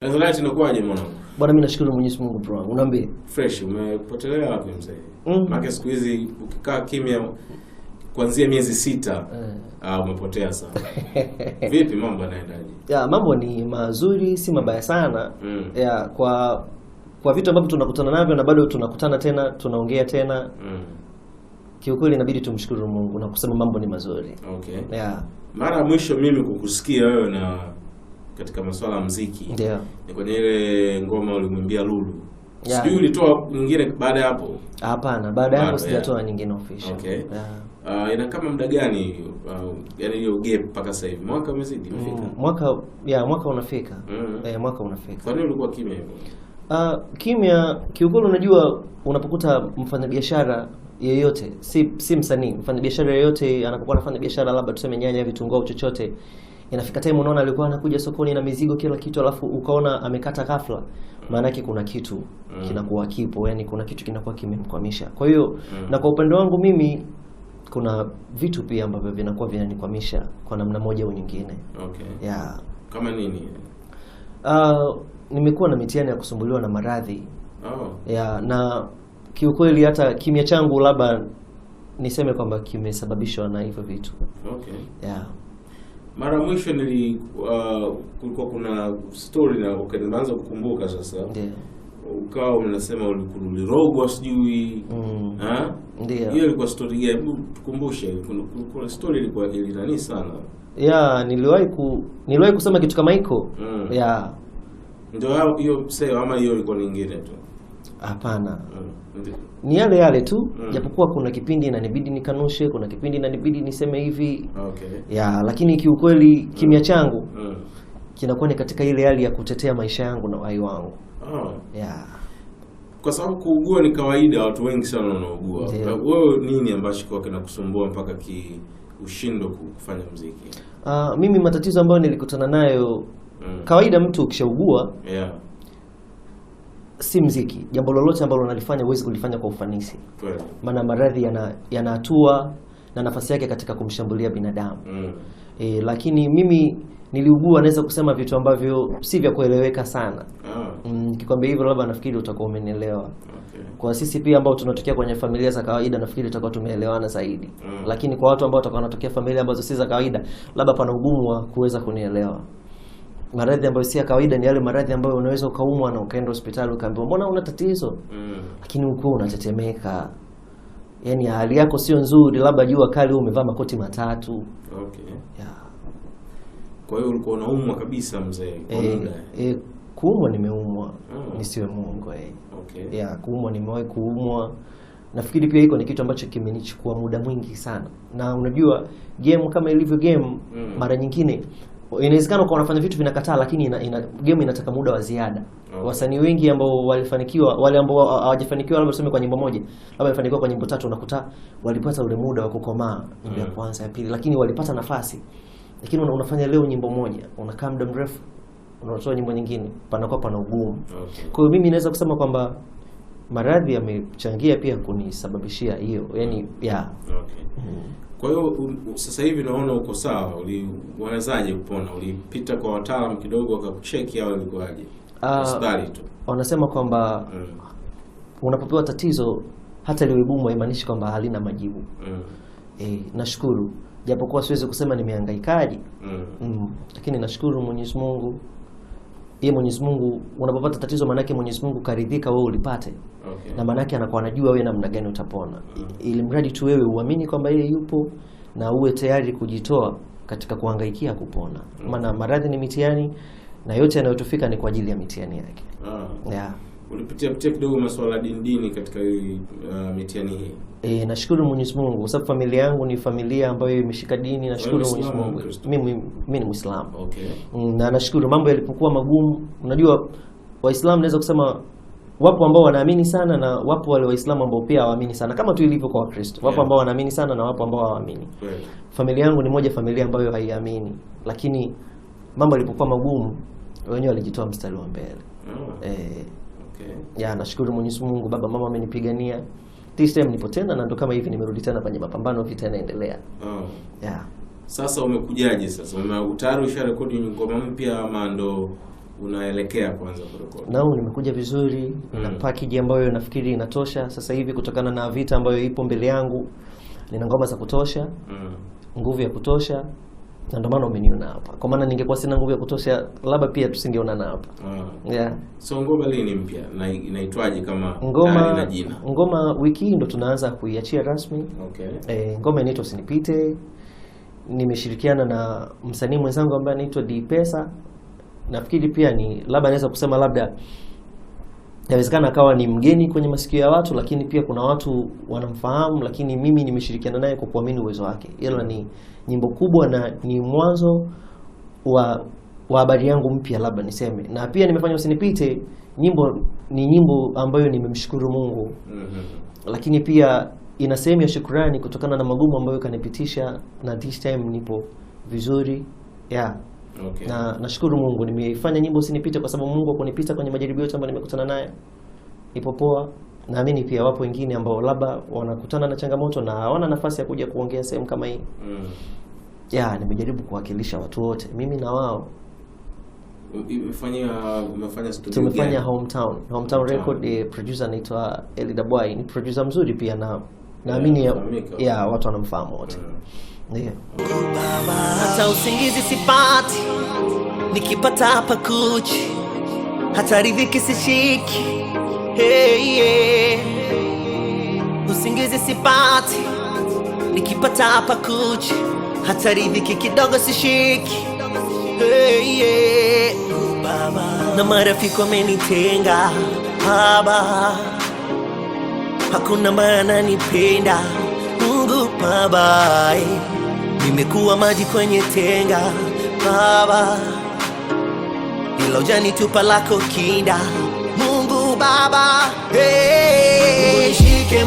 Tanzania inakuwaje mwanangu? Bwana mimi nashukuru Mwenyezi Mungu bro. Unaambia? Fresh, umepotelea wapi mzee? Maana siku hizi ukikaa kimya kuanzia miezi 6 umepotea sana. Vipi mambo yanaendaje? Ya mambo ni mazuri, si mabaya sana. Ya kwa vitu ambavyo tunakutana navyo na bado tunakutana tena, tunaongea tena. Kiukweli inabidi tumshukuru Mungu na kusema mambo ni mazuri. Okay. Ya. Mara mwisho mimi kukusikia wewe na katika masuala ya muziki. Ndio. Ni kwenye ile ngoma ulimwimbia Lulu. Yeah. Sijui ulitoa nyingine baada ya hapo? Hapana, baada ya hapo sijatoa nyingine official. Okay. Yeah. Ina kama muda gani yani hiyo gap mpaka sasa hivi? Mwaka umezidi umefika? Mwaka unafika. Mwaka unafika. Kwa nini ulikuwa kimya hivyo? Kimya kiukweli, unajua unapokuta mfanyabiashara yeyote, si msanii, mfanyabiashara yeyote anapokuwa anafanya biashara, labda tuseme nyanya, vitunguu au chochote, inafika time unaona alikuwa anakuja sokoni na mizigo kila kitu, alafu ukaona amekata ghafla, maana yake kuna kitu kinakuwa kipo, yani kuna kitu kinakuwa kimemkwamisha. Kwa hiyo na kwa upande wangu mimi kuna vitu pia ambavyo vinakuwa vinanikwamisha kwa namna moja au nyingine. Okay. Yeah. Kama nini? Nimekuwa na mitihani ya kusumbuliwa na maradhi. Yeah, na kiukweli hata kimya changu labda niseme kwamba kimesababishwa na hivyo vitu. Okay. Yeah. Mara mwisho kulikuwa kuna story na ukaanza kukumbuka sasa. Ndio. Ukawa unasema ulirogwa sijui. Ndio. Hiyo ilikuwa story gani? Hebu tukumbushe. Kuna story ilikuwa nani sana. Yeah, niliwahi kusema kitu kama hiko. Yeah. Ndio hiyo sasa, ama hiyo ilikuwa nyingine tu? Hapana. Ni yale tu, japokuwa kuna kipindi inanibidi nikanushe, kuna kipindi inanibidi niseme hivi. Okay. Yeah, lakini kiukweli kimya changu kinakuwa ni katika ile hali ya kutetea maisha yangu na uhai wangu. Yeah. Kwa sababu kuugua ni kawaida, watu wengi sana wanaugua. Wewe nini ambacho kwa kinakusumbua mpaka ushindo kufanya muziki? Mimi matatizo ambayo nilikutana nayo, kawaida mtu ukishaugua, si muziki, jambo lolote ambalo unalifanya huwezi kulifanya kwa ufanisi. Maana maradhi yana hatua na nafasi yake katika kumshambulia binadamu. Lakini mimi niliugua, naweza kusema vitu ambavyo si vya kueleweka sana. Nikikwambia hivyo labda nafikiri utakuwa umenielewa. Okay. Kwa sisi pia ambao tunatokea kwenye familia za kawaida nafikiri tutakuwa tumeelewana zaidi. Lakini kwa watu ambao watakuwa wanatokea familia ambazo si za kawaida, labda pana ugumu wa kuweza kunielewa. Maradhi ambayo si ya kawaida ni yale maradhi ambayo unaweza ukaumwa na ukaenda hospitali ukaambiwa mbona una tatizo? Lakini uko unatetemeka. Yaani hali yako sio nzuri, labda jua kali umevaa makoti matatu. Okay. Yeah. Kwa hiyo ulikuwa unaumwa kabisa mzee kwa muda? Kuumwa nimeumwa. Nisiwe muongo Okay. Yeah, kuumwa nimewahi kuumwa. Nafikiri pia hiko ni kitu ambacho kimenichukua muda mwingi sana. Na unajua game kama ilivyo game, mara nyingine inawezekana kwa unafanya vitu vinakataa, lakini game inataka muda wa ziada. Okay. Wasanii wengi ambao walifanikiwa, wale ambao hawajafanikiwa labda tuseme kwa nyimbo moja, labda walifanikiwa kwa nyimbo 3, unakuta walipata ule muda wa kukomaa, nyimbo ya kwanza, ya pili, lakini walipata nafasi. Lakini unafanya leo nyimbo moja, unakaa muda mrefu, unatoa nyimbo nyingine, panakuwa pana ugumu. Okay. Kwa hiyo mimi naweza kusema kwamba maradhi yamechangia pia kunisababishia hiyo, yani Okay. Kwa hiyo sasa hivi naona uko sawa, unawezaje kupona? Ulipita kwa wataalamu kidogo wakakucheki au ilikuwaje? Hospitali tu. Wanasema kwamba unapopewa tatizo hata liwe gumu haimaanishi kwamba halina majibu. Nashukuru. Japokuwa siwezi kusema nimehangaikaje. Lakini nashukuru Mwenyezi Mungu. Mwenyezi Mungu, unapopata tatizo maana yake Mwenyezi Mungu karidhika wewe ulipate. Okay. Na maana yake anakuwa anajua wewe namna gani utapona. Ili mradi tu wewe uamini kwamba yeye yupo na uwe tayari kujitoa katika kuhangaikia kupona. Maana maradhi ni mitihani na yote yanayotufika ni kwa ajili ya mitihani yake. Yeah. Ulipitia kidogo masuala dini katika mitihani hii? Nashukuru Mwenyezi Mungu kwa sababu familia yangu ni familia ambayo imeshika dini. Nashukuru Mwenyezi Mungu. Mimi ni Muislamu. Okay. Na nashukuru mambo yalipokuwa magumu. Unajua Waislamu naweza kusema wapo ambao wanaamini sana na wapo wale Waislamu ambao pia hawaamini sana, kama tu ilivyo kwa Wakristo. Wapo ambao wanaamini sana na wapo ambao hawaamini. Familia yangu ni moja familia ambayo haiamini, lakini mambo yalipokuwa magumu wenyewe walijitoa mstari wa mbele. Okay. Nashukuru Mwenyezi Mungu, baba mama amenipigania. This time nipo tena na ndo kama hivi nimerudi tena kwenye mapambano, vita inaendelea. Sasa umekujaje sasa? Tayari usharekodi ngoma mpya ama ndo unaelekea kwanza kurekodi? Nao nimekuja vizuri na package ambayo nafikiri inatosha sasa hivi kutokana na vita ambayo ipo mbele yangu. Nina ngoma za kutosha, nguvu ya kutosha, na ndio maana umeniona hapa. Kwa maana ningekuwa sina nguvu ya kutosha labda pia tusingeonana hapa. Yeah. So ngoma lini mpya na inaitwaje kama ina jina? Ngoma wiki hii ndo tunaanza kuiachia rasmi. Okay. Ngoma inaitwa Usinipite. Nimeshirikiana na msanii mwenzangu ambaye anaitwa D-Pesa. Nafikiri pia ni labda naweza kusema labda inawezekana akawa ni mgeni kwenye masikio ya watu, lakini pia kuna watu wanamfahamu, lakini mimi nimeshirikiana naye kwa kuamini uwezo wake. Ila ni nyimbo kubwa na ni mwanzo wa habari yangu mpya labda niseme. Na pia nimefanya Usinipite, ni nyimbo ambayo nimemshukuru Mungu. Lakini pia ina sehemu ya shukrani kutokana na magumu ambayo kanipitisha, na this time nipo vizuri. Yeah. Okay. Na nashukuru Mungu nimeifanya nyimbo Usinipite kwa sababu Mungu akunipita kwenye majaribu yote ambayo nimekutana naye. Ipo poa. Naamini pia wapo wengine ambao labda wanakutana na changamoto na hawana nafasi ya kuja kuongea sehemu kama hii. Yeah, nimejaribu kuwakilisha watu wote, mimi na wao. Umefanya studio tumefanya Hometown Record. Producer anaitwa Elida Boy, ni producer mzuri pia, na naamini watu wanamfahamu wote. Hata usingizi sipati, nikipata hapa kuchi, hata ridhiki sishiki. Usingizi sipati, nikipata hapa kuchi, hata ridhiki kidogo sishiki. Na marafiki wamenitenga baba, hakuna maana nipenda Mungu baba. Nimekuwa maji kwenye tenga baba, ila hujanitupa lako kinda Mungu baba. Nishike